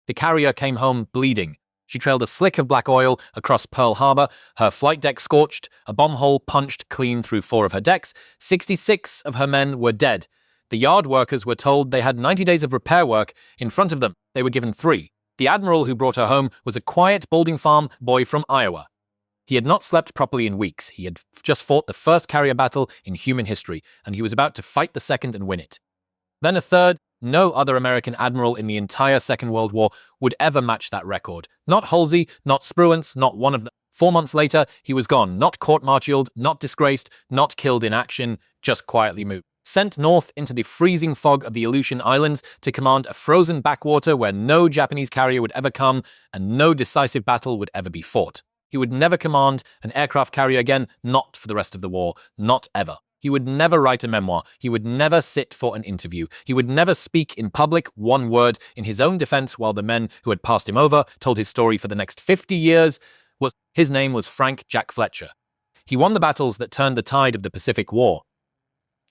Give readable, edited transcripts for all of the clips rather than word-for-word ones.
The carrier came home bleeding. She trailed a slick of black oil across Pearl Harbor, her flight deck scorched, a bomb hole punched clean through 4 of her decks. 66 of her men were dead. The yard workers were told they had 90 days of repair work in front of them. They were given 3. The admiral who brought her home was a quiet Balding Farm boy from Iowa. He had not slept properly in weeks. He had just fought the first carrier battle in human history, and he was about to fight the second and win it. Then a third. No other American admiral in the entire Second World War would ever match that record. Not Halsey, not Spruance, not one of them. 4 months later, he was gone, not court-martialed, not disgraced, not killed in action, just quietly moved. Sent north into the freezing fog of the Aleutian Islands to command a frozen backwater where no Japanese carrier would ever come and no decisive battle would ever be fought. He would never command an aircraft carrier again, not for the rest of the war, not ever. He would never write a memoir. He would never sit for an interview. He would never speak in public one word in his own defense while the men who had passed him over told his story for the next 50 years. His name was Frank Jack Fletcher. He won the battles that turned the tide of the Pacific War.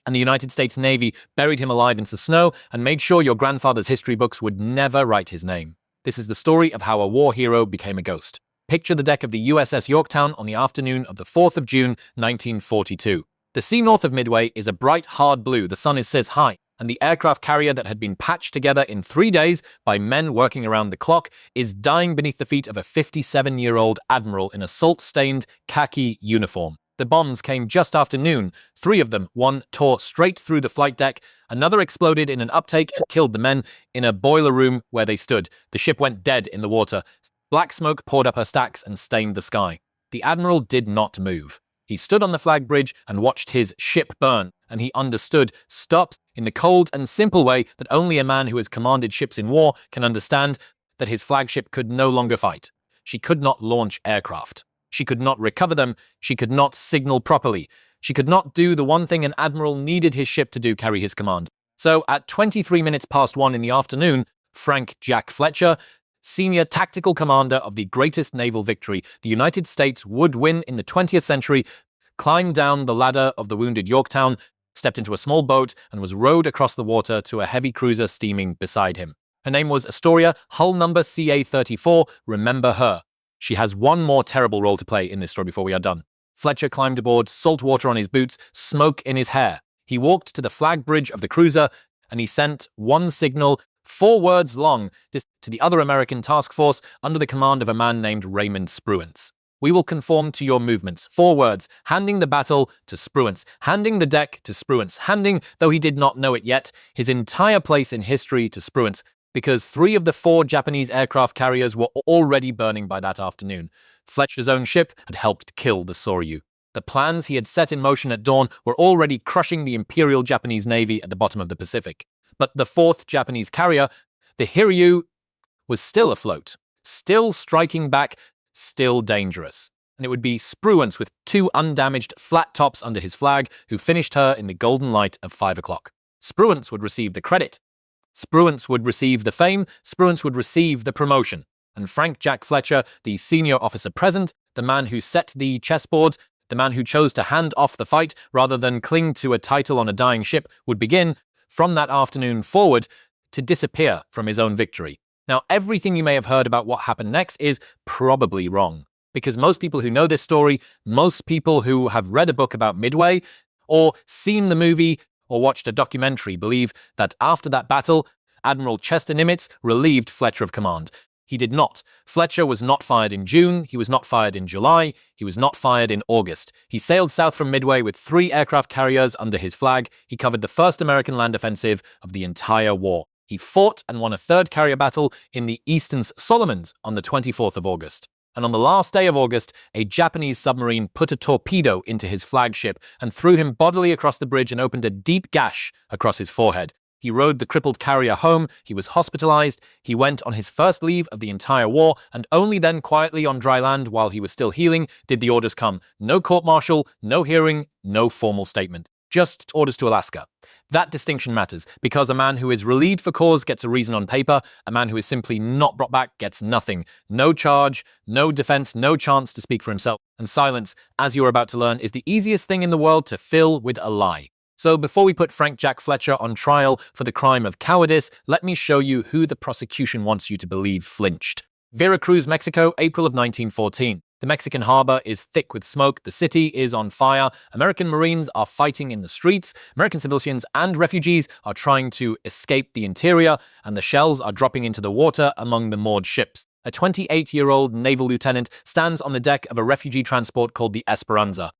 And the United States Navy buried him alive in the snow and made sure your grandfather's history books would never write his name. This is the story of how a war hero became a ghost. Picture the deck of the USS Yorktown on the afternoon of the 4th of June, 1942. The sea north of Midway is a bright, hard blue, the sun is says high, and the aircraft carrier that had been patched together in 3 days by men working around the clock is dying beneath the feet of a 57-year-old admiral in a salt-stained khaki uniform. The bombs came just after noon. 3 of them, one tore straight through the flight deck, another exploded in an uptake and killed the men in a boiler room where they stood. The ship went dead in the water. Black smoke poured up her stacks and stained the sky. The admiral did not move. He stood on the flag bridge and watched his ship burn, and he understood, stopped in the cold and simple way that only a man who has commanded ships in war can understand, that his flagship could no longer fight. She could not launch aircraft. She could not recover them. She could not signal properly. She could not do the one thing an admiral needed his ship to do, carry his command. So at 23 minutes past 1 in the afternoon, Frank Jack Fletcher, senior tactical commander of the greatest naval victory the United States would win in the 20th century, climbed down the ladder of the wounded Yorktown, stepped into a small boat, and was rowed across the water to a heavy cruiser steaming beside him. Her name was Astoria, hull number CA-34. Remember her. She has one more terrible role to play in this story before we are done. Fletcher climbed aboard, salt water on his boots, smoke in his hair. He walked to the flag bridge of the cruiser, and he sent one signal, 4 words long, to the other American task force under the command of a man named Raymond Spruance. We will conform to your movements. 4 words, handing the battle to Spruance, handing the deck to Spruance, handing, though he did not know it yet, his entire place in history to Spruance, because 3 of the 4 Japanese aircraft carriers were already burning by that afternoon. Fletcher's own ship had helped kill the Soryu. The plans he had set in motion at dawn were already crushing the Imperial Japanese Navy at the bottom of the Pacific. But the 4th Japanese carrier, the Hiryu, was still afloat, still striking back, still dangerous. And it would be Spruance with 2 undamaged flat tops under his flag who finished her in the golden light of 5 o'clock. Spruance would receive the credit. Spruance would receive the fame. Spruance would receive the promotion. And Frank Jack Fletcher, the senior officer present, the man who set the chessboard, the man who chose to hand off the fight rather than cling to a title on a dying ship, would begin, from that afternoon forward, to disappear from his own victory. Now, everything you may have heard about what happened next is probably wrong, because most people who know this story, most people who have read a book about Midway, or seen the movie, or watched a documentary believe that after that battle, Admiral Chester Nimitz relieved Fletcher of command. He did not. Fletcher was not fired in June, he was not fired in July, he was not fired in August. He sailed south from Midway with 3 aircraft carriers under his flag. He covered the first American land offensive of the entire war. He fought and won a 3rd carrier battle in the Eastern Solomons on the 24th of August. And on the last day of August, a Japanese submarine put a torpedo into his flagship and threw him bodily across the bridge and opened a deep gash across his forehead. He rowed the crippled carrier home, he was hospitalized, he went on his first leave of the entire war, and only then quietly on dry land while he was still healing did the orders come. No court-martial, no hearing, no formal statement. Just orders to Alaska. That distinction matters, because a man who is relieved for cause gets a reason on paper, a man who is simply not brought back gets nothing. No charge, no defense, no chance to speak for himself. And silence, as you are about to learn, is the easiest thing in the world to fill with a lie. So before we put Frank Jack Fletcher on trial for the crime of cowardice, let me show you who the prosecution wants you to believe flinched. Veracruz, Mexico, April of 1914. The Mexican harbor is thick with smoke, the city is on fire, American Marines are fighting in the streets, American civilians and refugees are trying to escape the interior, and the shells are dropping into the water among the moored ships. A 28-year-old naval lieutenant stands on the deck of a refugee transport called the Esperanza.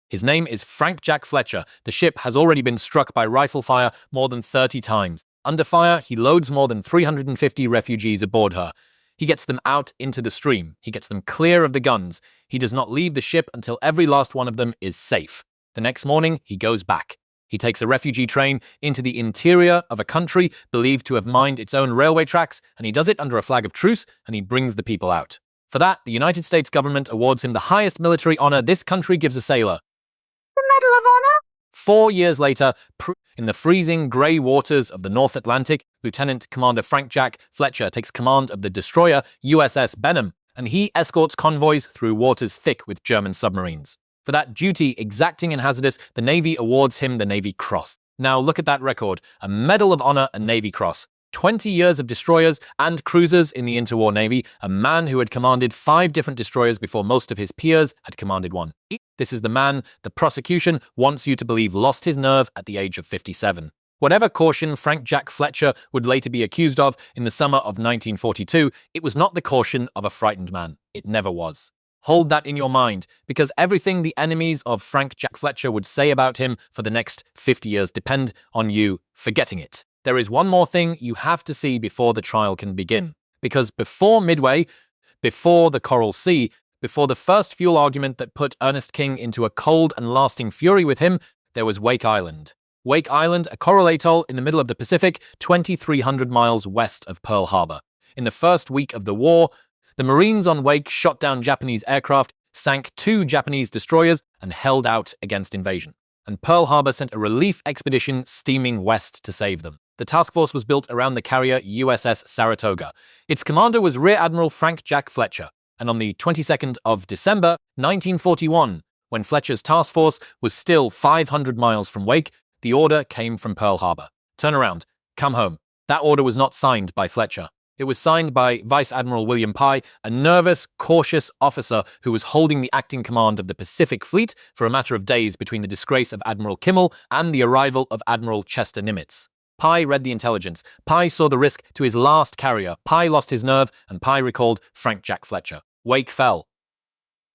His name is Frank Jack Fletcher. The ship has already been struck by rifle fire more than 30 times. Under fire, he loads more than 350 refugees aboard her. He gets them out into the stream. He gets them clear of the guns. He does not leave the ship until every last one of them is safe. The next morning, he goes back. He takes a refugee train into the interior of a country believed to have mined its own railway tracks, and he does it under a flag of truce, and he brings the people out. For that, the United States government awards him the highest military honor this country gives a sailor. The Medal of Honor? 4 years later, in the freezing grey waters of the North Atlantic, Lieutenant Commander Frank Jack Fletcher takes command of the destroyer USS Benham, and he escorts convoys through waters thick with German submarines. For that duty, exacting and hazardous, the Navy awards him the Navy Cross. Now look at that record, a Medal of Honor and Navy Cross. 20 years of destroyers and cruisers in the interwar Navy, a man who had commanded 5 different destroyers before most of his peers had commanded one. This is the man the prosecution wants you to believe lost his nerve at the age of 57. Whatever caution Frank Jack Fletcher would later be accused of in the summer of 1942, it was not the caution of a frightened man. It never was. Hold that in your mind, because everything the enemies of Frank Jack Fletcher would say about him for the next 50 years depend on you forgetting it. There is one more thing you have to see before the trial can begin. Because before Midway, before the Coral Sea, before the first fuel argument that put Ernest King into a cold and lasting fury with him, there was Wake Island. Wake Island, a coral atoll in the middle of the Pacific, 2,300 miles west of Pearl Harbor. In the first week of the war, the Marines on Wake shot down Japanese aircraft, sank 2 Japanese destroyers, and held out against invasion. And Pearl Harbor sent a relief expedition steaming west to save them. The task force was built around the carrier USS Saratoga. Its commander was Rear Admiral Frank Jack Fletcher. And on the 22nd of December, 1941, when Fletcher's task force was still 500 miles from Wake, the order came from Pearl Harbor. Turn around. Come home. That order was not signed by Fletcher. It was signed by Vice Admiral William Pye, a nervous, cautious officer who was holding the acting command of the Pacific Fleet for a matter of days between the disgrace of Admiral Kimmel and the arrival of Admiral Chester Nimitz. Pye read the intelligence. Pye saw the risk to his last carrier. Pye lost his nerve, and Pye recalled Frank Jack Fletcher. Wake fell.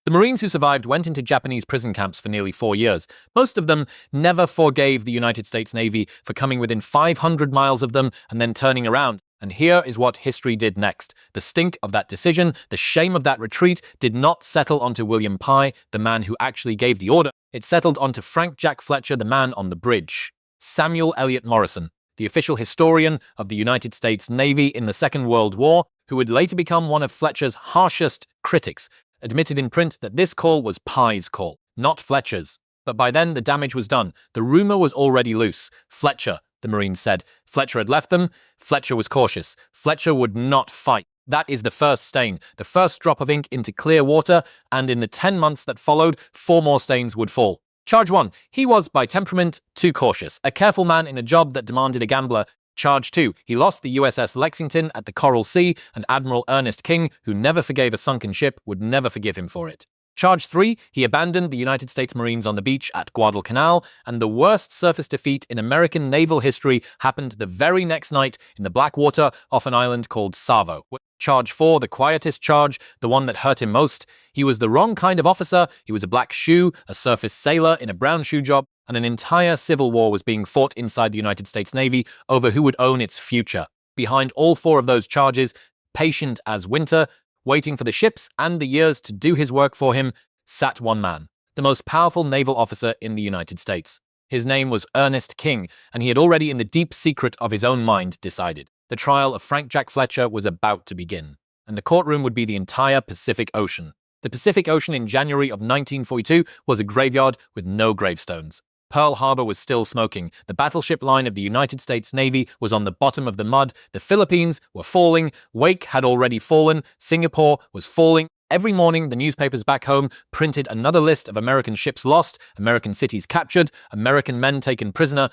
The Marines who survived went into Japanese prison camps for nearly 4 years. Most of them never forgave the United States Navy for coming within 500 miles of them and then turning around. And here is what history did next. The stink of that decision, the shame of that retreat, did not settle onto William Pye, the man who actually gave the order. It settled onto Frank Jack Fletcher, the man on the bridge. Samuel Eliot Morison, the official historian of the United States Navy in the Second World War, who would later become one of Fletcher's harshest critics, admitted in print that this call was Pye's call, not Fletcher's. But by then, the damage was done. The rumor was already loose. Fletcher, the Marines said. Fletcher had left them. Fletcher was cautious. Fletcher would not fight. That is the first stain, the first drop of ink into clear water, and in the 10 months that followed, 4 more stains would fall. Charge 1. He was, by temperament, too cautious, a careful man in a job that demanded a gambler. Charge 2. He lost the USS Lexington at the Coral Sea, and Admiral Ernest King, who never forgave a sunken ship, would never forgive him for it. Charge 3. He abandoned the United States Marines on the beach at Guadalcanal, and the worst surface defeat in American naval history happened the very next night in the black water off an island called Savo. Charge 4, the quietest charge, the one that hurt him most. He was the wrong kind of officer. He was a black shoe, a surface sailor in a brown shoe job, and an entire civil war was being fought inside the United States Navy over who would own its future. Behind all 4 of those charges, patient as winter, waiting for the ships and the years to do his work for him, sat one man, the most powerful naval officer in the United States. His name was Ernest King, and he had already in the deep secret of his own mind decided. The trial of Frank Jack Fletcher was about to begin, and the courtroom would be the entire Pacific Ocean. The Pacific Ocean in January of 1942 was a graveyard with no gravestones. Pearl Harbor was still smoking. The battleship line of the United States Navy was on the bottom of the mud. The Philippines were falling. Wake had already fallen. Singapore was falling. Every morning, the newspapers back home printed another list of American ships lost, American cities captured, American men taken prisoner,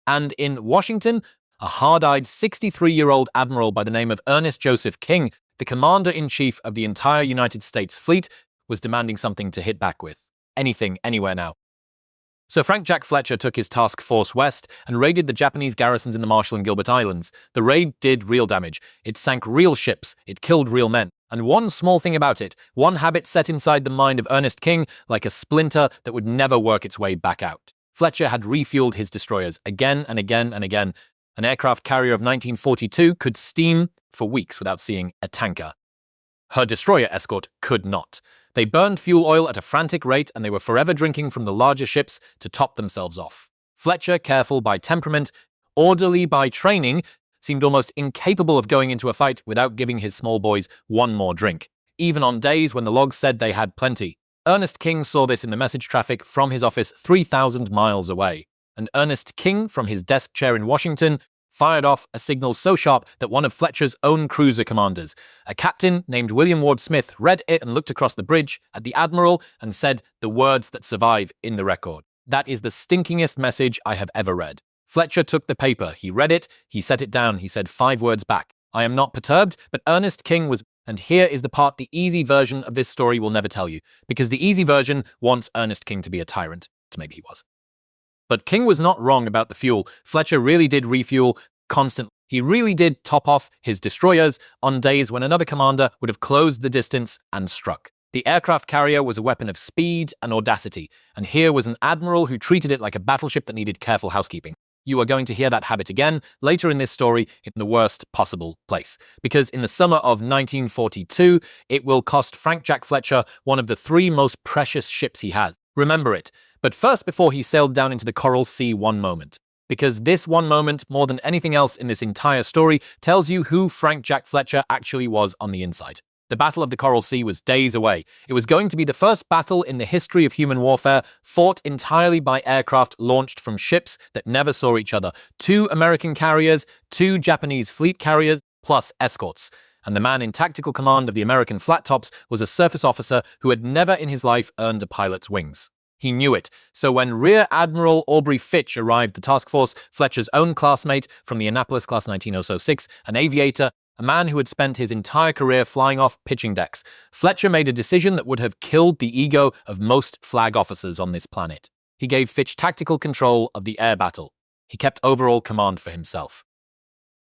and in Washington, a hard-eyed 63-year-old admiral by the name of Ernest Joseph King, the commander-in-chief of the entire United States fleet, was demanding something to hit back with. Anything, anywhere now. So Frank Jack Fletcher took his task force west and raided the Japanese garrisons in the Marshall and Gilbert Islands. The raid did real damage. It sank real ships. It killed real men. And one small thing about it, one habit set inside the mind of Ernest King like a splinter that would never work its way back out. Fletcher had refueled his destroyers again and again and again. An aircraft carrier of 1942 could steam for weeks without seeing a tanker. Her destroyer escort could not. They burned fuel oil at a frantic rate, and they were forever drinking from the larger ships to top themselves off. Fletcher, careful by temperament, orderly by training, seemed almost incapable of going into a fight without giving his small boys one more drink, even on days when the logs said they had plenty. Ernest King saw this in the message traffic from his office 3,000 miles away. And Ernest King, from his desk chair in Washington, fired off a signal so sharp that one of Fletcher's own cruiser commanders, a captain named William Ward Smith, read it and looked across the bridge at the Admiral and said the words that survive in the record. That is the stinkingest message I have ever read. Fletcher took the paper, he read it, he set it down, he said 5 words back. I am not perturbed, but Ernest King was... And here is the part the easy version of this story will never tell you, because the easy version wants Ernest King to be a tyrant. Maybe he was. But King was not wrong about the fuel. Fletcher really did refuel constantly. He really did top off his destroyers on days when another commander would have closed the distance and struck. The aircraft carrier was a weapon of speed and audacity, and here was an admiral who treated it like a battleship that needed careful housekeeping. You are going to hear that habit again later in this story in the worst possible place, because in the summer of 1942, it will cost Frank Jack Fletcher one of the 3 most precious ships he has. Remember it. But first, before he sailed down into the Coral Sea, one moment. Because this one moment, more than anything else in this entire story, tells you who Frank Jack Fletcher actually was on the inside. The Battle of the Coral Sea was days away. It was going to be the first battle in the history of human warfare fought entirely by aircraft launched from ships that never saw each other. 2 American carriers, 2 Japanese fleet carriers, plus escorts. And the man in tactical command of the American flat tops was a surface officer who had never in his life earned a pilot's wings. He knew it, so when Rear Admiral Aubrey Fitch arrived the task force, Fletcher's own classmate from the Annapolis class 19006, an aviator, a man who had spent his entire career flying off pitching decks, Fletcher made a decision that would have killed the ego of most flag officers on this planet. He gave Fitch tactical control of the air battle. He kept overall command for himself.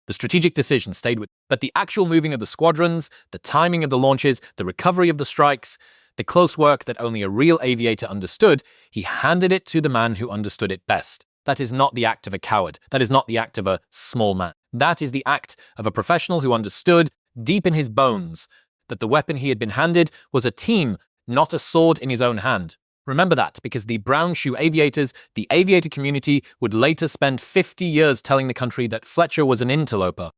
The strategic decision stayed with, but the actual moving of the squadrons, the timing of the launches, the recovery of the strikes, the close work that only a real aviator understood, he handed it to the man who understood it best. That is not the act of a coward. That is not the act of a small man. That is the act of a professional who understood, deep in his bones, that the weapon he had been handed was a team, not a sword in his own hand. Remember that, because the brown shoe aviators, the aviator community, would later spend 50 years telling the country that Fletcher was an interloper,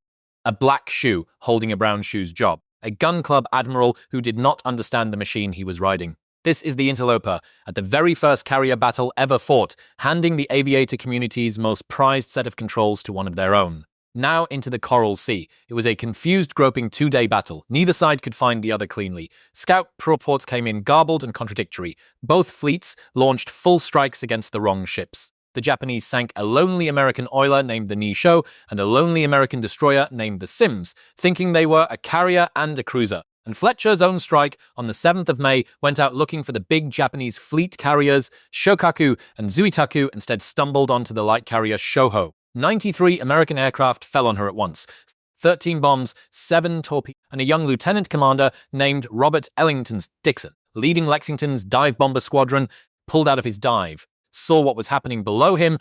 a black shoe holding a brown shoe's job. A gun club admiral who did not understand the machine he was riding. This is the interloper, at the very first carrier battle ever fought, handing the aviator community's most prized set of controls to one of their own. Now into the Coral Sea. It was a confused, groping 2-day battle. Neither side could find the other cleanly. Scout reports came in garbled and contradictory. Both fleets launched full strikes against the wrong ships. The Japanese sank a lonely American oiler named the Nisho and a lonely American destroyer named the Sims, thinking they were a carrier and a cruiser. And Fletcher's own strike on the 7th of May went out looking for the big Japanese fleet carriers, Shokaku and Zuitaku, instead stumbled onto the light carrier Shoho. 93 American aircraft fell on her at once. 13 bombs, 7 torpedoes, and a young lieutenant commander named Robert Ellington Dixon, leading Lexington's dive bomber squadron, pulled out of his dive, saw what was happening below him,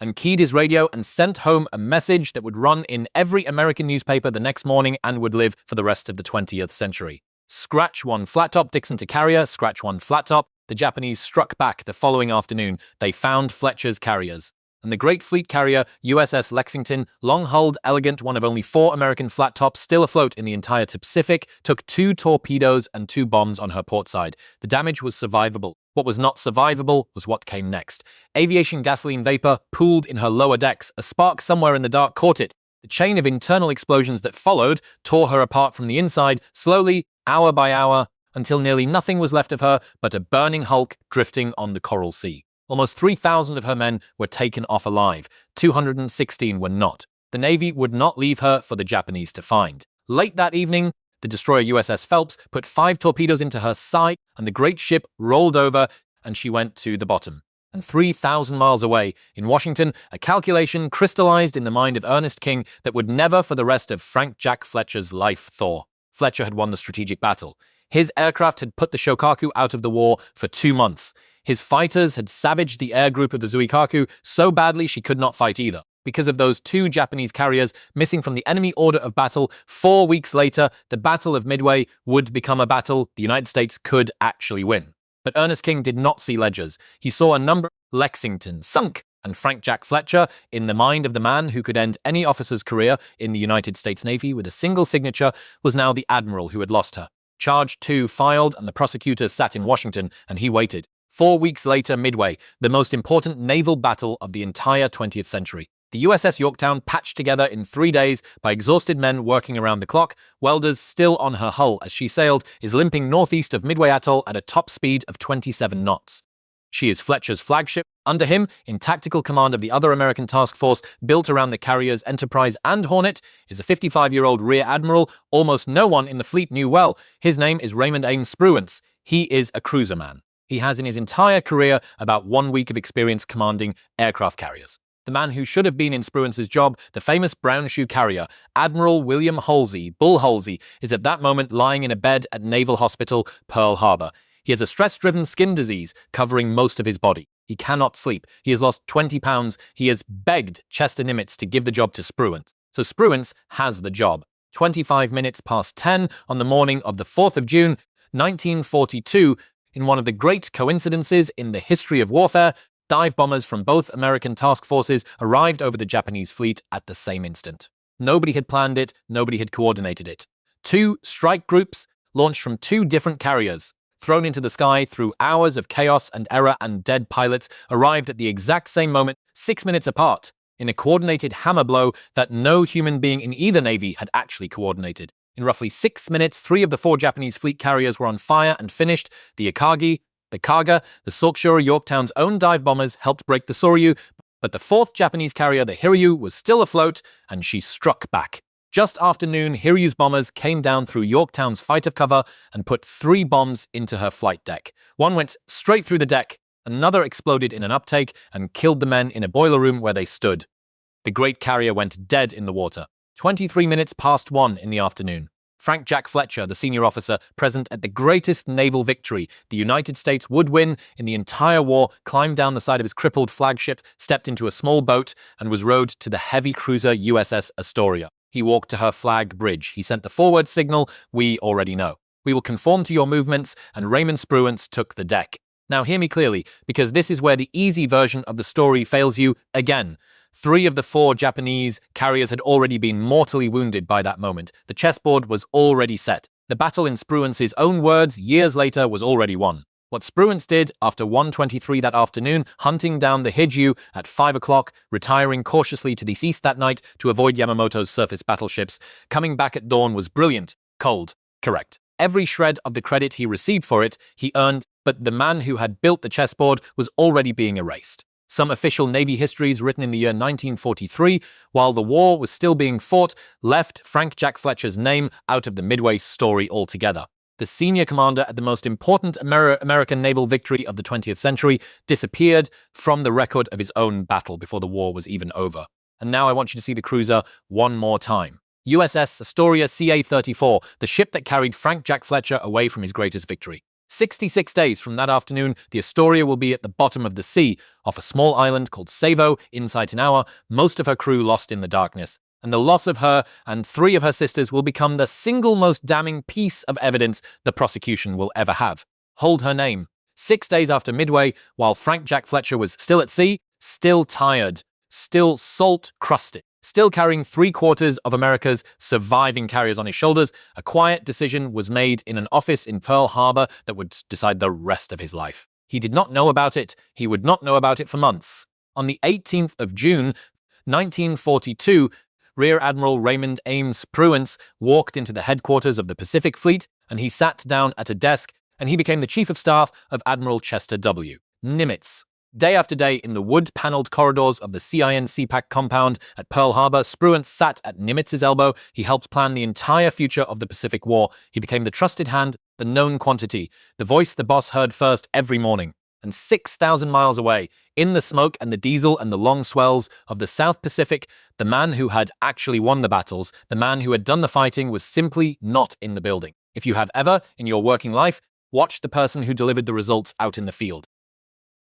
and keyed his radio and sent home a message that would run in every American newspaper the next morning and would live for the rest of the 20th century. Scratch 1 flat top, Dixon to carrier, scratch 1 flat top. The Japanese struck back the following afternoon. They found Fletcher's carriers. And the great fleet carrier USS Lexington, long-hulled, elegant, one of only 4 American flat tops still afloat in the entire Pacific, took 2 torpedoes and 2 bombs on her port side. The damage was survivable. What was not survivable was what came next. Aviation gasoline vapor pooled in her lower decks. A spark somewhere in the dark caught it. The chain of internal explosions that followed tore her apart from the inside, slowly, hour by hour, until nearly nothing was left of her but a burning hulk drifting on the Coral Sea. Almost 3,000 of her men were taken off alive. 216 were not. The Navy would not leave her for the Japanese to find. Late that evening, the destroyer USS Phelps put 5 torpedoes into her side, and the great ship rolled over, and she went to the bottom. And 3,000 miles away, in Washington, a calculation crystallized in the mind of Ernest King that would never for the rest of Frank Jack Fletcher's life thaw. Fletcher had won the strategic battle. His aircraft had put the Shokaku out of the war for 2 months. His fighters had savaged the air group of the Zuikaku so badly she could not fight either. Because of those 2 Japanese carriers missing from the enemy order of battle, 4 weeks later, the Battle of Midway would become a battle the United States could actually win. But Ernest King did not see ledgers. He saw a number. Lexington sunk, and Frank Jack Fletcher, in the mind of the man who could end any officer's career in the United States Navy with a single signature, was now the admiral who had lost her. Charge 2 filed, and the prosecutor sat in Washington, and he waited. 4 weeks later, Midway, the most important naval battle of the entire 20th century. The USS Yorktown, patched together in 3 days by exhausted men working around the clock, welders still on her hull as she sailed, is limping northeast of Midway Atoll at a top speed of 27 knots. She is Fletcher's flagship. Under him, in tactical command of the other American task force built around the carriers Enterprise and Hornet, is a 55-year-old rear admiral almost no one in the fleet knew well. His name is Raymond Ames Spruance. He is a cruiserman. He has in his entire career about 1 week of experience commanding aircraft carriers. The man who should have been in Spruance's job, the famous brown shoe carrier, Admiral William Halsey, Bull Halsey, is at that moment lying in a bed at Naval Hospital, Pearl Harbor. He has a stress-driven skin disease covering most of his body. He cannot sleep. He has lost 20 pounds. He has begged Chester Nimitz to give the job to Spruance. So Spruance has the job. 25 minutes past 10 on the morning of the 4th of June, 1942, in one of the great coincidences in the history of warfare, dive bombers from both American task forces arrived over the Japanese fleet at the same instant. Nobody had planned it, nobody had coordinated it. 2 strike groups, launched from 2 different carriers, thrown into the sky through hours of chaos and error and dead pilots, arrived at the exact same moment, 6 minutes apart, in a coordinated hammer blow that no human being in either navy had actually coordinated. In roughly 6 minutes, 3 of the 4 Japanese fleet carriers were on fire and finished. The Akagi, the Kaga, the Sorkshura Yorktown's own dive bombers helped break the Soryu, but the 4th Japanese carrier, the Hiryu, was still afloat, and she struck back. Just after noon, Hiryu's bombers came down through Yorktown's fighter cover and put 3 bombs into her flight deck. One went straight through the deck, another exploded in an uptake and killed the men in a boiler room where they stood. The great carrier went dead in the water. 23 minutes past 1 in the afternoon. Frank Jack Fletcher, the senior officer present at the greatest naval victory the United States would win in the entire war, climbed down the side of his crippled flagship, stepped into a small boat, and was rowed to the heavy cruiser USS Astoria. He walked to her flag bridge. He sent the forward signal, "We already know. We will conform to your movements," and Raymond Spruance took the deck. Now hear me clearly, because this is where the easy version of the story fails you again. 3 of the 4 Japanese carriers had already been mortally wounded by that moment. The chessboard was already set. The battle, in Spruance's own words, years later, was already won. What Spruance did after 1:23 that afternoon, hunting down the Hiju at 5 o'clock, retiring cautiously to the east that night to avoid Yamamoto's surface battleships, coming back at dawn, was brilliant, cold, correct. Every shred of the credit he received for it, he earned, but the man who had built the chessboard was already being erased. Some official Navy histories written in the year 1943, while the war was still being fought, left Frank Jack Fletcher's name out of the Midway story altogether. The senior commander at the most important American naval victory of the 20th century disappeared from the record of his own battle before the war was even over. And now I want you to see the cruiser one more time. USS Astoria CA-34, the ship that carried Frank Jack Fletcher away from his greatest victory. 66 days from that afternoon, the Astoria will be at the bottom of the sea, off a small island called Savo, inside an hour, most of her crew lost in the darkness. And the loss of her and 3 of her sisters will become the single most damning piece of evidence the prosecution will ever have. Hold her name. 6 days after Midway, while Frank Jack Fletcher was still at sea, still tired, still salt-crusted, still carrying 3/4 of America's surviving carriers on his shoulders, a quiet decision was made in an office in Pearl Harbor that would decide the rest of his life. He did not know about it. He would not know about it for months. On the 18th of June, 1942, Rear Admiral Raymond Ames Spruance walked into the headquarters of the Pacific Fleet, and he sat down at a desk, and he became the Chief of Staff of Admiral Chester W. Nimitz. Day after day, in the wood-paneled corridors of the CIN-CPAC compound at Pearl Harbor, Spruance sat at Nimitz's elbow. He helped plan the entire future of the Pacific War. He became the trusted hand, the known quantity, the voice the boss heard first every morning. And 6,000 miles away, in the smoke and the diesel and the long swells of the South Pacific, the man who had actually won the battles, the man who had done the fighting, was simply not in the building. If you have ever, in your working life, watched the person who delivered the results out in the field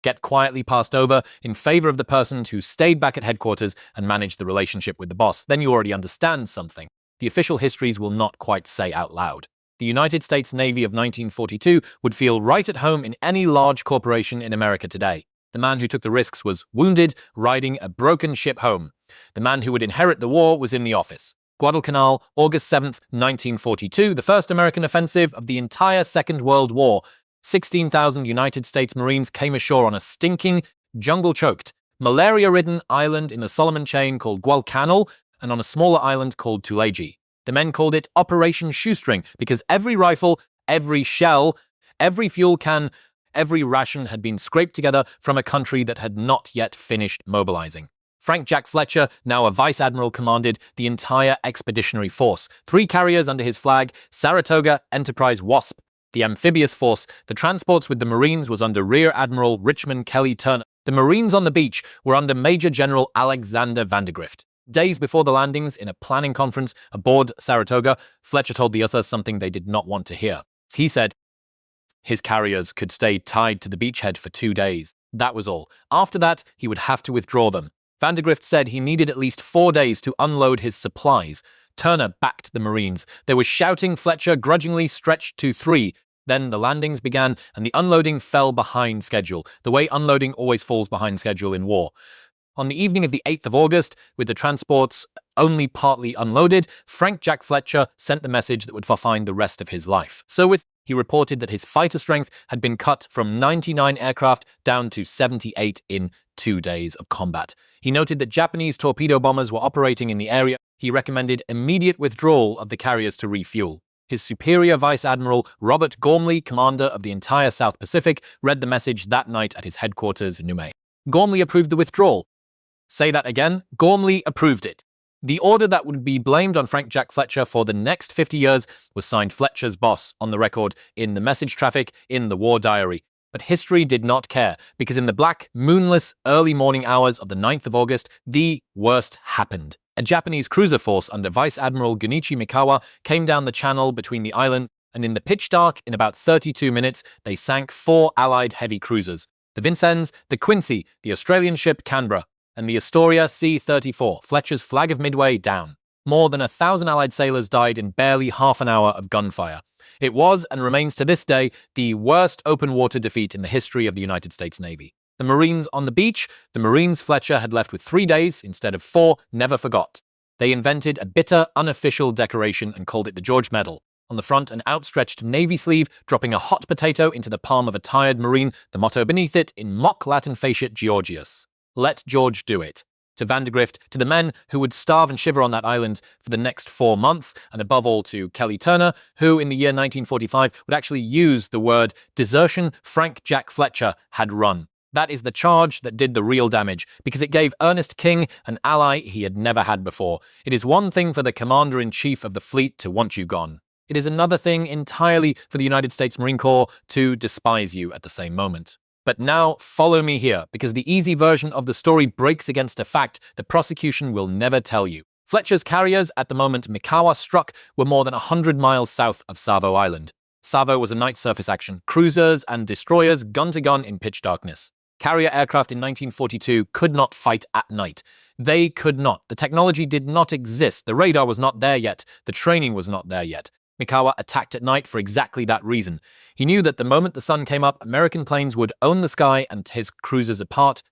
get quietly passed over in favor of the person who stayed back at headquarters and managed the relationship with the boss, then you already understand something. The official histories will not quite say out loud. The United States Navy of 1942 would feel right at home in any large corporation in America today. The man who took the risks was wounded, riding a broken ship home. The man who would inherit the war was in the office. Guadalcanal, August 7th, 1942, the first American offensive of the entire Second World War. 16,000 United States Marines came ashore on a stinking, jungle-choked, malaria-ridden island in the Solomon Chain called Guadalcanal and on a smaller island called Tulagi. The men called it Operation Shoestring because every rifle, every shell, every fuel can, every ration had been scraped together from a country that had not yet finished mobilizing. Frank Jack Fletcher, now a vice admiral, commanded the entire expeditionary force. 3 carriers under his flag: Saratoga, Enterprise, Wasp. The amphibious force, the transports with the Marines, was under Rear Admiral Richmond Kelly Turner. The Marines on the beach were under Major General Alexander Vandergrift. Days before the landings, in a planning conference aboard Saratoga, Fletcher told the others something they did not want to hear. He said his carriers could stay tied to the beachhead for 2 days. That was all. After that, he would have to withdraw them. Vandergrift said he needed at least 4 days to unload his supplies. Turner backed the Marines. They were shouting. Fletcher grudgingly stretched to 3. Then the landings began, and the unloading fell behind schedule, the way unloading always falls behind schedule in war. On the evening of the 8th of August, with the transports only partly unloaded, Frank Jack Fletcher sent the message that would define the rest of his life. He reported that his fighter strength had been cut from 99 aircraft down to 78 in 2 days of combat. He noted that Japanese torpedo bombers were operating in the area. He recommended immediate withdrawal of the carriers to refuel. His superior Vice Admiral Robert Gormley, commander of the entire South Pacific, read the message that night at his headquarters in Niue. Gormley approved the withdrawal. Say that again. Gormley approved it. The order that would be blamed on Frank Jack Fletcher for the next 50 years was signed Fletcher's boss on the record, in the message traffic, in the war diary. But history did not care, because in the black, moonless, early morning hours of the 9th of August, the worst happened. A Japanese cruiser force under Vice Admiral Gunichi Mikawa came down the channel between the islands, and in the pitch dark, in about 32 minutes, they sank 4 Allied heavy cruisers: the Vincennes, the Quincy, the Australian ship Canberra, and the Astoria C-34, Fletcher's flag of Midway, down. More than 1,000 Allied sailors died in barely half an hour of gunfire. It was, and remains to this day, the worst open water defeat in the history of the United States Navy. The Marines on the beach, the Marines Fletcher had left with 3 days instead of 4, never forgot. They invented a bitter, unofficial decoration and called it the George Medal. On the front, an outstretched navy sleeve, dropping a hot potato into the palm of a tired Marine, the motto beneath it, in mock Latin faciat Georgius: "Let George do it." To Vandergrift, to the men who would starve and shiver on that island for the next 4 months, and above all to Kelly Turner, who in the year 1945 would actually use the word desertion Frank Jack Fletcher had run. That is the charge that did the real damage, because it gave Ernest King an ally he had never had before. It is one thing for the commander-in-chief of the fleet to want you gone. It is another thing entirely for the United States Marine Corps to despise you at the same moment. But now, follow me here, because the easy version of the story breaks against a fact the prosecution will never tell you. Fletcher's carriers, at the moment Mikawa struck, were more than 100 miles south of Savo Island. Savo was a night surface action, cruisers and destroyers gun-to-gun in pitch darkness. Carrier aircraft in 1942 could not fight at night. They could not. The technology did not exist. The radar was not there yet. The training was not there yet. Mikawa attacked at night for exactly that reason. He knew that the moment the sun came up, American planes would own the sky and his cruisers apart.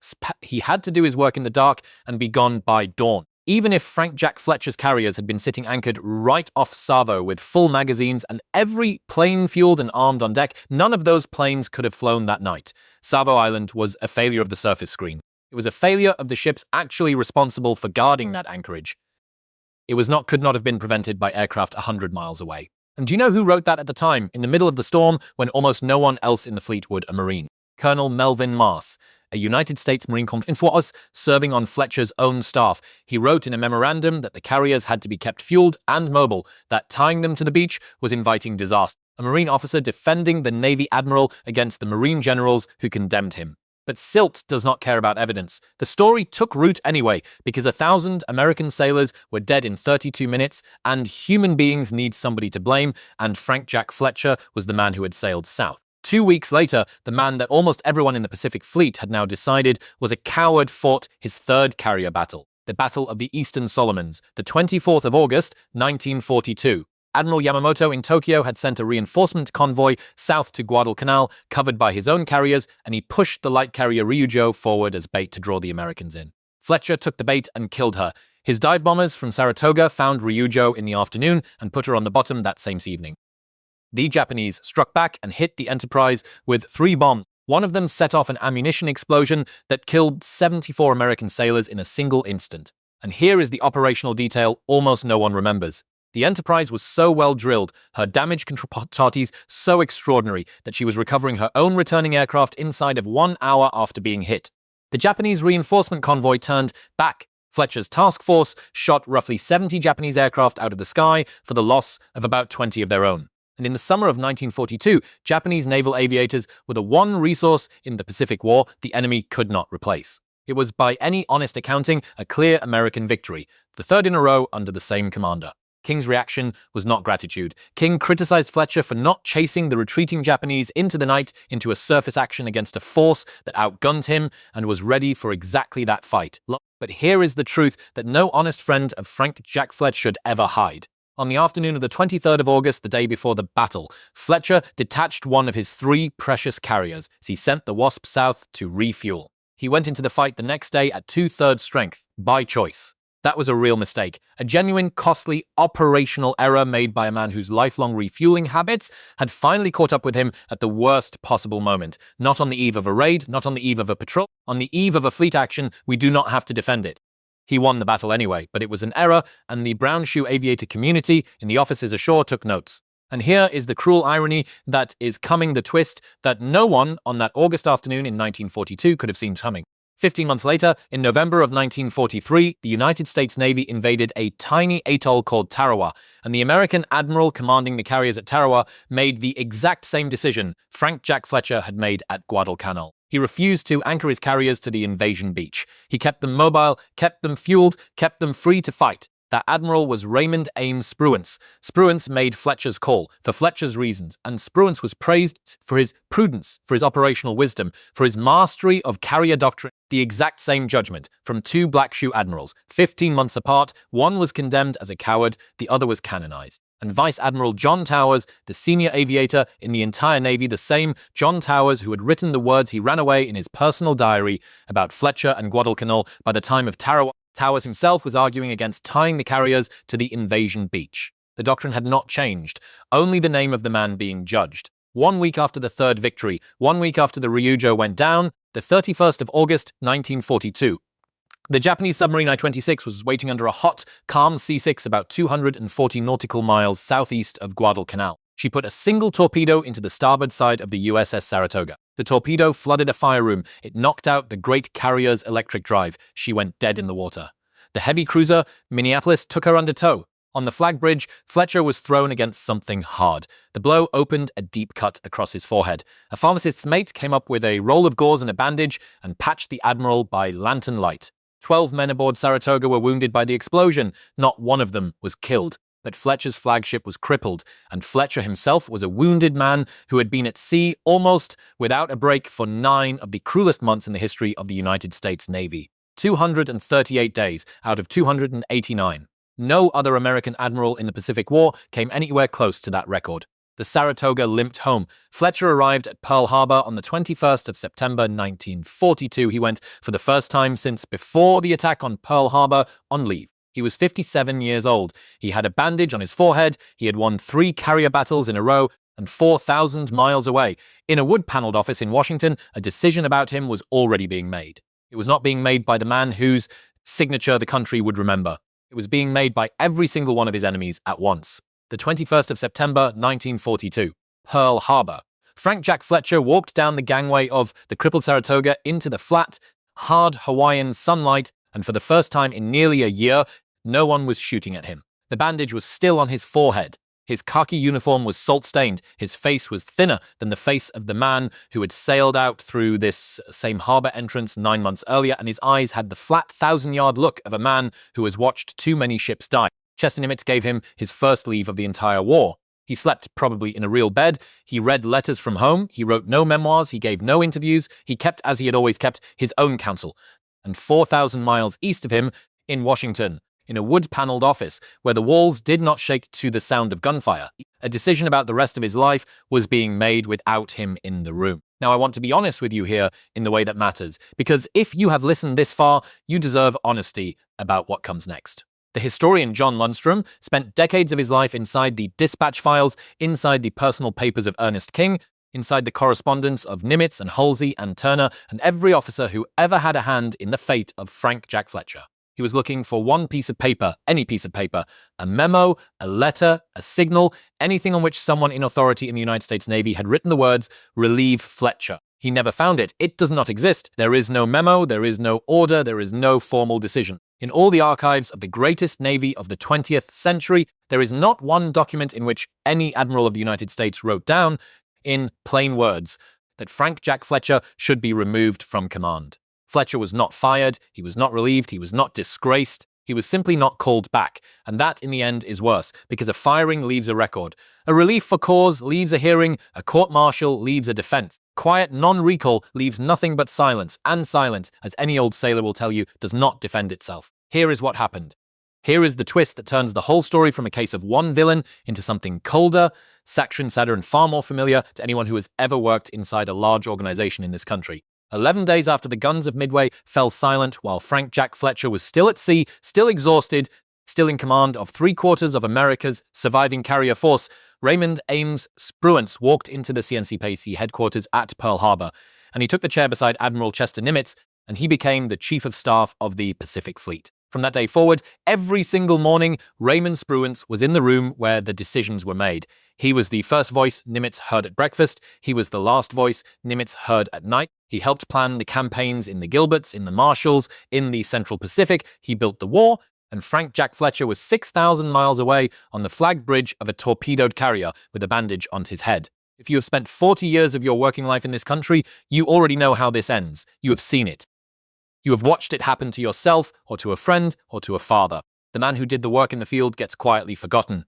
He had to do his work in the dark and be gone by dawn. Even if Frank Jack Fletcher's carriers had been sitting anchored right off Savo with full magazines and every plane fueled and armed on deck, none of those planes could have flown that night. Savo Island was a failure of the surface screen. It was a failure of the ships actually responsible for guarding that anchorage. Could not have been prevented by aircraft 100 miles away. And do you know who wrote that at the time, in the middle of the storm, when almost no one else in the fleet would? A Marine. Colonel Melvin Mars, a United States Marine was serving on Fletcher's own staff. He wrote in a memorandum that the carriers had to be kept fueled and mobile, that tying them to the beach was inviting disaster. A Marine officer defending the Navy admiral against the Marine generals who condemned him. But Silt does not care about evidence. The story took root anyway, because 1,000 American sailors were dead in 32 minutes, and human beings need somebody to blame, and Frank Jack Fletcher was the man who had sailed south. 2 weeks later, the man that almost everyone in the Pacific Fleet had now decided was a coward fought his third carrier battle, the Battle of the Eastern Solomons, the 24th of August, 1942. Admiral Yamamoto in Tokyo had sent a reinforcement convoy south to Guadalcanal, covered by his own carriers, and he pushed the light carrier Ryujo forward as bait to draw the Americans in. Fletcher took the bait and killed her. His dive bombers from Saratoga found Ryujo in the afternoon and put her on the bottom that same evening. The Japanese struck back and hit the Enterprise with 3 bombs. One of them set off an ammunition explosion that killed 74 American sailors in a single instant. And here is the operational detail almost no one remembers. The Enterprise was so well drilled, her damage control so extraordinary, that she was recovering her own returning aircraft inside of 1 hour after being hit. The Japanese reinforcement convoy turned back. Fletcher's task force shot roughly 70 Japanese aircraft out of the sky for the loss of about 20 of their own. And in the summer of 1942, Japanese naval aviators were the one resource in the Pacific War the enemy could not replace. It was, by any honest accounting, a clear American victory, the third in a row under the same commander. King's reaction was not gratitude. King criticized Fletcher for not chasing the retreating Japanese into the night into a surface action against a force that outgunned him and was ready for exactly that fight. But here is the truth that no honest friend of Frank Jack Fletcher should ever hide. On the afternoon of the 23rd of August, the day before the battle, Fletcher detached one of his 3 precious carriers as he sent the Wasp south to refuel. He went into the fight the next day at 2/3 strength, by choice. That was a real mistake, a genuine, costly, operational error made by a man whose lifelong refueling habits had finally caught up with him at the worst possible moment. Not on the eve of a raid, not on the eve of a patrol, on the eve of a fleet action, we do not have to defend it. He won the battle anyway, but it was an error, and the brown shoe aviator community in the offices ashore took notes. And here is the cruel irony that is coming, the twist that no one on that August afternoon in 1942 could have seen coming. 15 months later, in November of 1943, the United States Navy invaded a tiny atoll called Tarawa, and the American admiral commanding the carriers at Tarawa made the exact same decision Frank Jack Fletcher had made at Guadalcanal. He refused to anchor his carriers to the invasion beach. He kept them mobile, kept them fueled, kept them free to fight. That admiral was Raymond Ames Spruance. Spruance made Fletcher's call, for Fletcher's reasons, and Spruance was praised for his prudence, for his operational wisdom, for his mastery of carrier doctrine. The exact same judgment from 2 black shoe admirals, 15 months apart. One was condemned as a coward, the other was canonized. And Vice Admiral John Towers, the senior aviator in the entire Navy, the same John Towers who had written the words he ran away in his personal diary about Fletcher and Guadalcanal by the time of Tarawa. Towers himself was arguing against tying the carriers to the invasion beach. The doctrine had not changed, only the name of the man being judged. 1 week after the third victory, 1 week after the Ryujo went down, the 31st of August, 1942, the Japanese submarine I-26 was waiting under a hot, calm C6 about 240 nautical miles southeast of Guadalcanal. She put a single torpedo into the starboard side of the USS Saratoga. The torpedo flooded a fire room. It knocked out the great carrier's electric drive. She went dead in the water. The heavy cruiser, Minneapolis, took her under tow. On the flag bridge, Fletcher was thrown against something hard. The blow opened a deep cut across his forehead. A pharmacist's mate came up with a roll of gauze and a bandage and patched the admiral by lantern light. 12 men aboard Saratoga were wounded by the explosion. Not one of them was killed. But Fletcher's flagship was crippled, and Fletcher himself was a wounded man who had been at sea almost without a break for 9 of the cruelest months in the history of the United States Navy. 238 days out of 289. No other American admiral in the Pacific War came anywhere close to that record. The Saratoga limped home. Fletcher arrived at Pearl Harbor on the 21st of September 1942. He went, for the first time since before the attack on Pearl Harbor, on leave. He was 57 years old. He had a bandage on his forehead. He had won 3 carrier battles in a row and 4,000 miles away. In a wood-paneled office in Washington, a decision about him was already being made. It was not being made by the man whose signature the country would remember. It It was being made by every single one of his enemies at once. The 21st of September, 1942. Pearl Harbor. Frank Jack Fletcher walked down the gangway of the crippled Saratoga into the flat, hard Hawaiian sunlight, and for the first time in nearly a year, no one was shooting at him. The bandage was still on his forehead. His khaki uniform was salt-stained. His face was thinner than the face of the man who had sailed out through this same harbor entrance 9 months earlier, and his eyes had the flat 1,000-yard look of a man who has watched too many ships die. Chester Nimitz gave him his first leave of the entire war. He slept probably in a real bed. He read letters from home. He wrote no memoirs. He gave no interviews. He kept, as he had always kept, his own counsel. And 4,000 miles east of him, in Washington, in a wood-paneled office where the walls did not shake to the sound of gunfire, a decision about the rest of his life was being made without him in the room. Now, I want to be honest with you here in the way that matters, because if you have listened this far, you deserve honesty about what comes next. The historian John Lundstrom spent decades of his life inside the dispatch files, inside the personal papers of Ernest King, inside the correspondence of Nimitz and Halsey and Turner, and every officer who ever had a hand in the fate of Frank Jack Fletcher. He was looking for one piece of paper, any piece of paper, a memo, a letter, a signal, anything on which someone in authority in the United States Navy had written the words, "Relieve Fletcher." He never found it. It does not exist. There is no memo, there is no order, there is no formal decision. In all the archives of the greatest navy of the 20th century, there is not one document in which any admiral of the United States wrote down, in plain words, that Frank Jack Fletcher should be removed from command. Fletcher was not fired, he was not relieved, he was not disgraced, he was simply not called back, and that in the end is worse, because a firing leaves a record. A relief for cause leaves a hearing, a court-martial leaves a defense. Quiet non-recall leaves nothing but silence, and silence, as any old sailor will tell you, does not defend itself. Here is what happened. Here is the twist that turns the whole story from a case of one villain into something colder, sadder, and far more familiar to anyone who has ever worked inside a large organization in this country. 11 days after the guns of Midway fell silent while Frank Jack Fletcher was still at sea, still exhausted, still in command of 3/4 of America's surviving carrier force, Raymond Ames Spruance walked into the CNCPAC headquarters at Pearl Harbor, and he took the chair beside Admiral Chester Nimitz, and he became the Chief of Staff of the Pacific Fleet. From that day forward, every single morning, Raymond Spruance was in the room where the decisions were made. He was the first voice Nimitz heard at breakfast. He was the last voice Nimitz heard at night. He helped plan the campaigns in the Gilberts, in the Marshalls, in the Central Pacific. He built the war, and Frank Jack Fletcher was 6,000 miles away on the flag bridge of a torpedoed carrier with a bandage on his head. If you have spent 40 years of your working life in this country, you already know how this ends. You have seen it. You have watched it happen to yourself, or to a friend, or to a father. The man who did the work in the field gets quietly forgotten.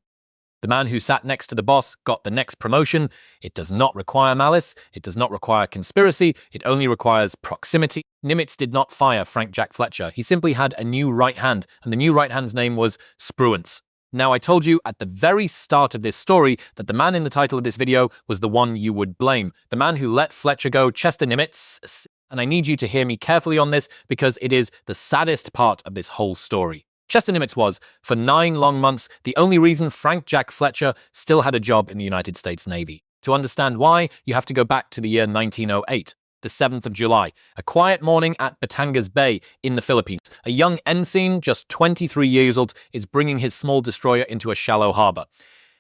The man who sat next to the boss got the next promotion. It does not require malice. It does not require conspiracy. It only requires proximity. Nimitz did not fire Frank Jack Fletcher. He simply had a new right hand, and the new right hand's name was Spruance. Now, I told you at the very start of this story that the man in the title of this video was the one you would blame. The man who let Fletcher go, Chester Nimitz. And I need you to hear me carefully on this because it is the saddest part of this whole story. Chester Nimitz was, for 9 long months, the only reason Frank Jack Fletcher still had a job in the United States Navy. To understand why, you have to go back to the year 1908, the 7th of July, a quiet morning at Batangas Bay in the Philippines. A young ensign, just 23 years old, is bringing his small destroyer into a shallow harbor.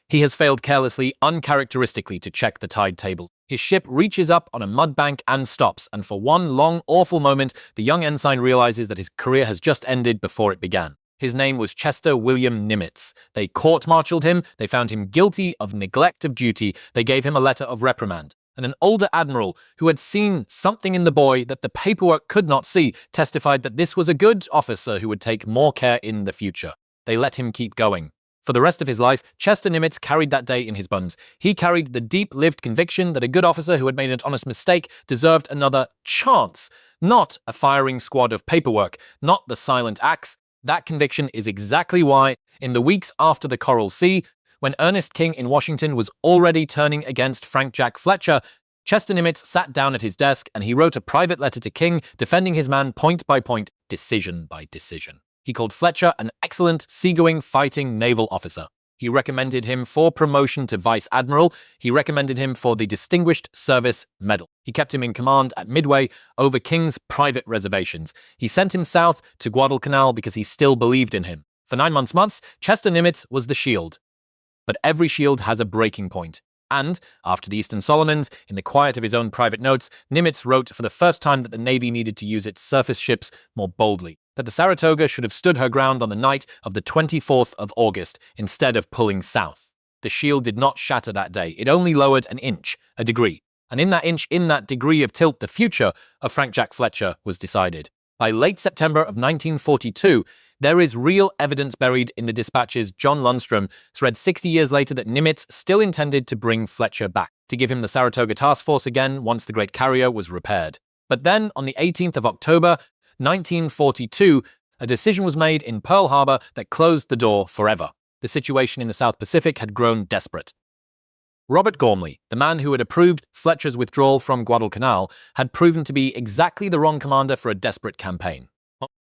He has failed carelessly, uncharacteristically, to check the tide table. His ship reaches up on a mud bank and stops, and for one long, awful moment, the young ensign realizes that his career has just ended before it began. His name was Chester William Nimitz. They court-martialed him, they found him guilty of neglect of duty, they gave him a letter of reprimand. And an older admiral, who had seen something in the boy that the paperwork could not see, testified that this was a good officer who would take more care in the future. They let him keep going. For the rest of his life, Chester Nimitz carried that day in his bones. He carried the deep-lived conviction that a good officer who had made an honest mistake deserved another chance, not a firing squad of paperwork, not the silent axe. That conviction is exactly why, in the weeks after the Coral Sea, when Ernest King in Washington was already turning against Frank Jack Fletcher, Chester Nimitz sat down at his desk and he wrote a private letter to King defending his man point by point, decision by decision. He called Fletcher an excellent, seagoing, fighting naval officer. He recommended him for promotion to Vice Admiral. He recommended him for the Distinguished Service Medal. He kept him in command at Midway over King's private reservations. He sent him south to Guadalcanal because he still believed in him. For 9 months, Chester Nimitz was the shield. But every shield has a breaking point. And, after the Eastern Solomons, in the quiet of his own private notes, Nimitz wrote for the first time that the Navy needed to use its surface ships more boldly, that the Saratoga should have stood her ground on the night of the 24th of August instead of pulling south. The shield did not shatter that day. It only lowered an inch, a degree. And in that inch, in that degree of tilt, the future of Frank Jack Fletcher was decided. By late September of 1942, there is real evidence buried in the dispatches John Lundstrom read 60 years later that Nimitz still intended to bring Fletcher back, to give him the Saratoga Task Force again once the great carrier was repaired. But then, on the 18th of October, 1942, a decision was made in Pearl Harbor that closed the door forever. The situation in the South Pacific had grown desperate. Robert Gormley, the man who had approved Fletcher's withdrawal from Guadalcanal, had proven to be exactly the wrong commander for a desperate campaign.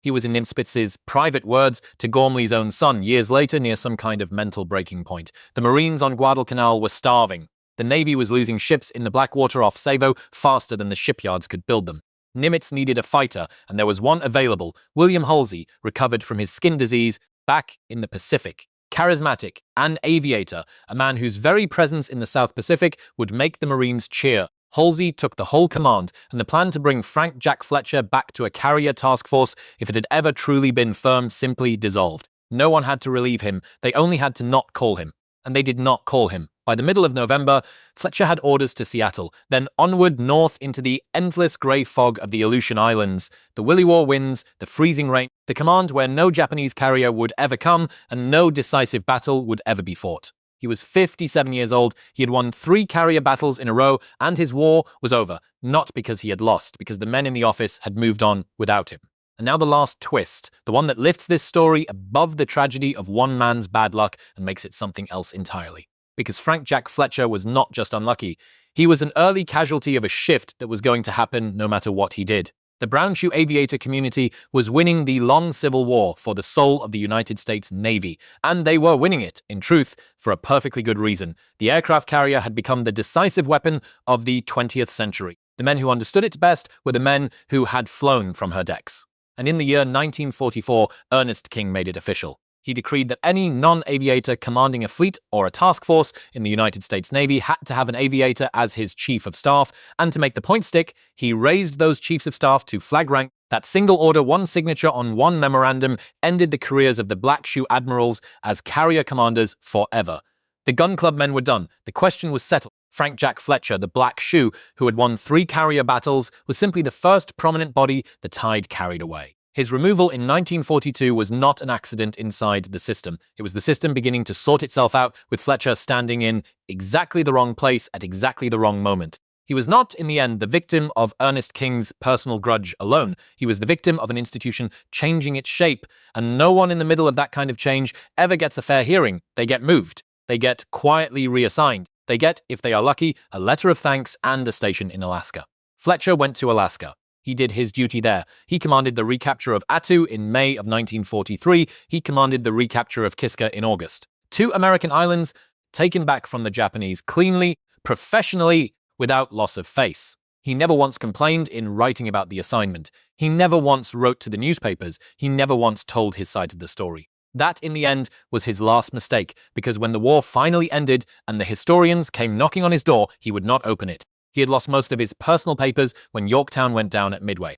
He was in Nimits's private words to Gormley's own son years later near some kind of mental breaking point. The Marines on Guadalcanal were starving. The Navy was losing ships in the Blackwater off Savo faster than the shipyards could build them. Nimitz needed a fighter, and there was one available, William Halsey, recovered from his skin disease, back in the Pacific. Charismatic, an aviator, a man whose very presence in the South Pacific would make the Marines cheer. Halsey took the whole command, and the plan to bring Frank Jack Fletcher back to a carrier task force, if it had ever truly been firm, simply dissolved. No one had to relieve him, they only had to not call him. And they did not call him. By the middle of November, Fletcher had orders to Seattle, then onward north into the endless grey fog of the Aleutian Islands, the Williwaw winds, the freezing rain, the command where no Japanese carrier would ever come and no decisive battle would ever be fought. He was 57 years old, he had won 3 carrier battles in a row, and his war was over, not because he had lost, because the men in the office had moved on without him. And now the last twist, the one that lifts this story above the tragedy of one man's bad luck and makes it something else entirely. Because Frank Jack Fletcher was not just unlucky, he was an early casualty of a shift that was going to happen no matter what he did. The brown shoe aviator community was winning the long Civil War for the soul of the United States Navy, and they were winning it, in truth, for a perfectly good reason. The aircraft carrier had become the decisive weapon of the 20th century. The men who understood it best were the men who had flown from her decks. And in the year 1944, Ernest King made it official. He decreed that any non-aviator commanding a fleet or a task force in the United States Navy had to have an aviator as his chief of staff, and to make the point stick, he raised those chiefs of staff to flag rank. That single order, one signature on one memorandum ended the careers of the Black Shoe admirals as carrier commanders forever. The gun club men were done. The question was settled. Frank Jack Fletcher, the Black Shoe, who had won 3 carrier battles, was simply the first prominent body the tide carried away. His removal in 1942 was not an accident inside the system. It was the system beginning to sort itself out, with Fletcher standing in exactly the wrong place at exactly the wrong moment. He was not, in the end, the victim of Ernest King's personal grudge alone. He was the victim of an institution changing its shape, and no one in the middle of that kind of change ever gets a fair hearing. They get moved. They get quietly reassigned. They get, if they are lucky, a letter of thanks and a station in Alaska. Fletcher went to Alaska. He did his duty there. He commanded the recapture of Attu in May of 1943. He commanded the recapture of Kiska in August. 2 American islands taken back from the Japanese cleanly, professionally, without loss of face. He never once complained in writing about the assignment. He never once wrote to the newspapers. He never once told his side of the story. That, in the end, was his last mistake, because when the war finally ended and the historians came knocking on his door, he would not open it. He had lost most of his personal papers when Yorktown went down at Midway.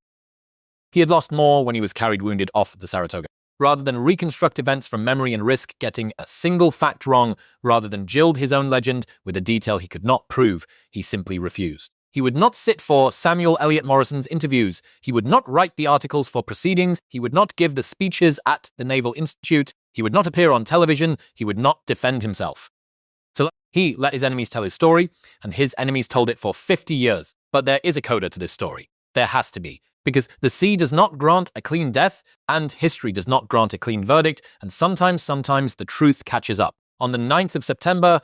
He had lost more when he was carried wounded off the Saratoga. Rather than reconstruct events from memory and risk getting a single fact wrong, rather than gild his own legend with a detail he could not prove, he simply refused. He would not sit for Samuel Eliot Morrison's interviews. He would not write the articles for proceedings. He would not give the speeches at the Naval Institute. He would not appear on television. He would not defend himself. So he let his enemies tell his story, and his enemies told it for 50 years. But there is a coda to this story. There has to be. Because the sea does not grant a clean death, and history does not grant a clean verdict, and sometimes the truth catches up. On the 9th of September,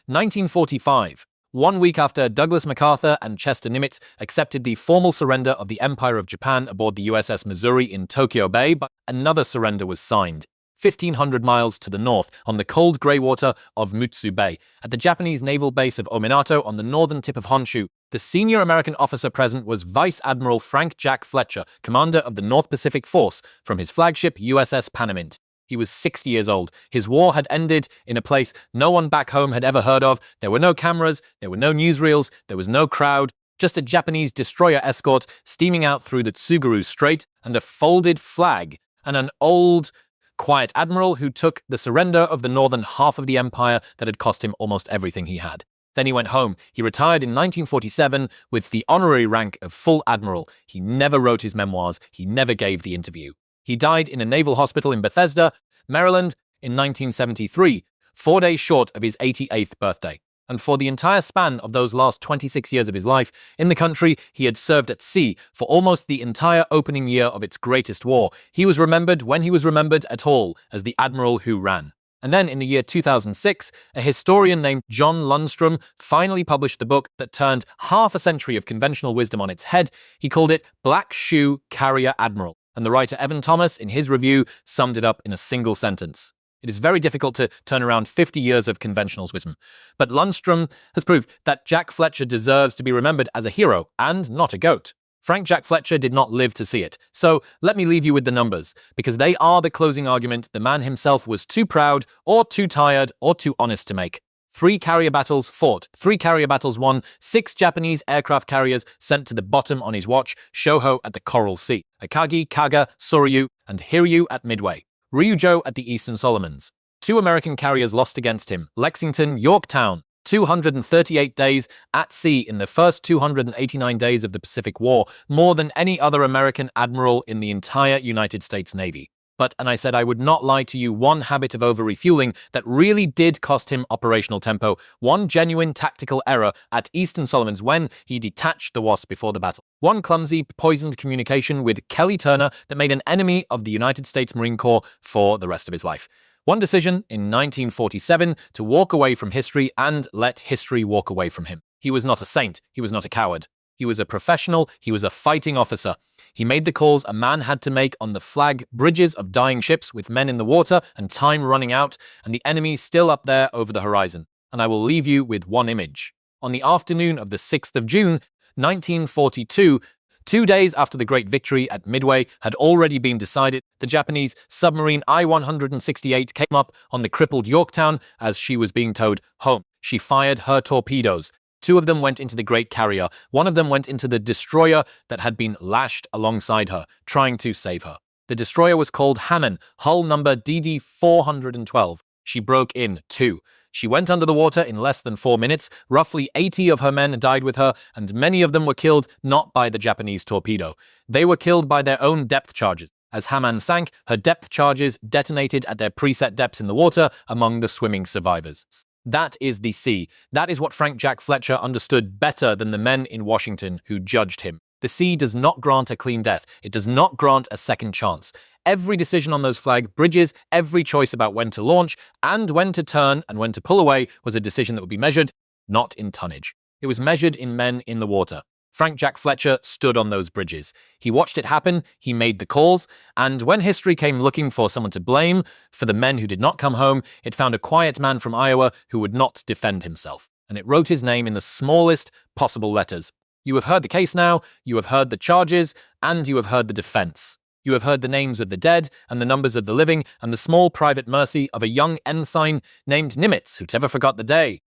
1945, 1 week after Douglas MacArthur and Chester Nimitz accepted the formal surrender of the Empire of Japan aboard the USS Missouri in Tokyo Bay, another surrender was signed. 1,500 miles to the north, on the cold grey water of Mutsu Bay, at the Japanese naval base of Ominato on the northern tip of Honshu. The senior American officer present was Vice Admiral Frank Jack Fletcher, commander of the North Pacific Force, from his flagship USS Panamint. He was 60 years old. His war had ended in a place no one back home had ever heard of. There were no cameras, there were no newsreels, there was no crowd, just a Japanese destroyer escort steaming out through the Tsugaru Strait and a folded flag, and an old, quiet admiral who took the surrender of the northern half of the empire that had cost him almost everything he had. Then he went home. He retired in 1947 with the honorary rank of full admiral. He never wrote his memoirs. He never gave the interview. He died in a naval hospital in Bethesda, Maryland, in 1973, 4 days short of his 88th birthday. And for the entire span of those last 26 years of his life in the country, he had served at sea for almost the entire opening year of its greatest war. He was remembered, when he was remembered at all, as the admiral who ran. And then in the year 2006, a historian named John Lundstrom finally published the book that turned half a century of conventional wisdom on its head. He called it Black Shoe Carrier Admiral, and the writer Evan Thomas, in his review, summed it up in a single sentence. It is very difficult to turn around 50 years of conventional wisdom, but Lundstrom has proved that Jack Fletcher deserves to be remembered as a hero and not a goat. Frank Jack Fletcher did not live to see it, so let me leave you with the numbers, because they are the closing argument the man himself was too proud, or too tired, or too honest to make. 3 carrier battles fought, 3 carrier battles won, 6 Japanese aircraft carriers sent to the bottom on his watch, Shoho at the Coral Sea, Akagi, Kaga, Soryu, and Hiryu at Midway, Ryujo at the Eastern Solomons. 2 American carriers lost against him, Lexington, Yorktown, 238 days at sea in the first 289 days of the Pacific War, more than any other American admiral in the entire United States Navy. But, and I said I would not lie to you, one habit of over-refueling that really did cost him operational tempo, one genuine tactical error at Eastern Solomons when he detached the Wasp before the battle. One clumsy, poisoned communication with Kelly Turner that made an enemy of the United States Marine Corps for the rest of his life. One decision in 1947 to walk away from history and let history walk away from him. He was not a saint. He was not a coward. He was a professional. He was a fighting officer. He made the calls a man had to make on the flag bridges of dying ships with men in the water and time running out and the enemy still up there over the horizon. And I will leave you with one image. On the afternoon of the 6th of June, 1942, 2 days after the great victory at Midway had already been decided, the Japanese submarine I-168 came up on the crippled Yorktown as she was being towed home. She fired her torpedoes. 2 of them went into the great carrier. 1 of them went into the destroyer that had been lashed alongside her, trying to save her. The destroyer was called Hammond, hull number DD-412. She broke in, too. She went under the water in less than 4 minutes. Roughly 80 of her men died with her, and many of them were killed not by the Japanese torpedo. They were killed by their own depth charges. As Hammond sank, her depth charges detonated at their preset depths in the water among the swimming survivors. That is the sea. That is what Frank Jack Fletcher understood better than the men in Washington who judged him. The sea does not grant a clean death. It does not grant a second chance. Every decision on those flag bridges, every choice about when to launch and when to turn and when to pull away was a decision that would be measured, not in tonnage. It was measured in men in the water. Frank Jack Fletcher stood on those bridges. He watched it happen, he made the calls, and when history came looking for someone to blame for the men who did not come home, it found a quiet man from Iowa who would not defend himself. And it wrote his name in the smallest possible letters. You have heard the case now, you have heard the charges, and you have heard the defense. You have heard the names of the dead and the numbers of the living and the small private mercy of a young ensign named Nimitz who never forgot the day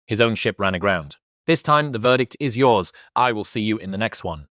his own ship ran aground. This time the verdict is yours. I will see you in the next one.